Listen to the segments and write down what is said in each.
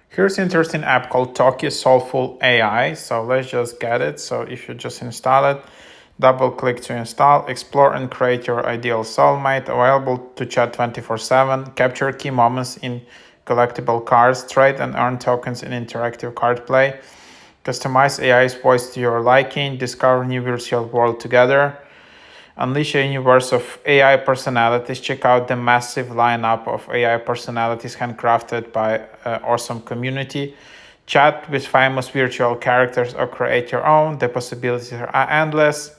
Here's an interesting app called Talkie Soulful AI. So let's just get it. So if you just install it, double click to install, explore and create your ideal soulmate, available to chat 24/7, capture key moments in collectible cards, trade and earn tokens in interactive card play, customize AI's voice to your liking, discover new virtual world together, unleash a universe of AI personalities. Check out the massive lineup of AI personalities handcrafted by an awesome community. Chat with famous virtual characters or create your own. The possibilities are endless.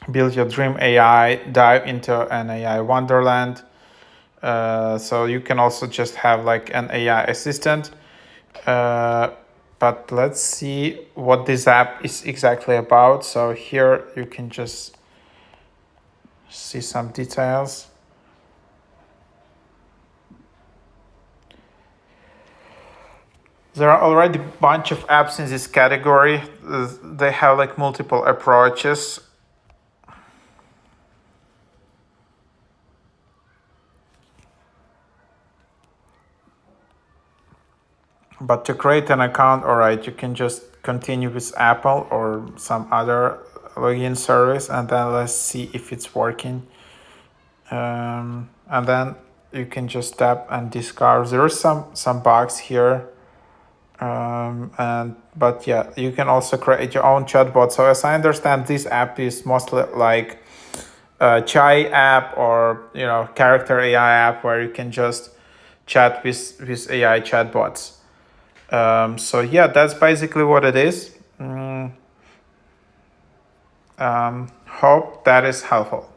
Build your dream AI, dive into an AI wonderland. So you can also just have like an AI assistant. But let's see what this app is exactly about. So here you can just see some details. There are already a bunch of apps in this category. They have like multiple approaches. But to create an account, all right, you can just continue with Apple or some other login service, and then let's see if it's working. And then you can just tap and discard. There's some bugs here. But yeah, you can also create your own chatbot. So as I understand, this app is mostly like a chai app or character AI app where you can just chat with AI chatbots. So yeah, that's basically what it is. Hope that is helpful.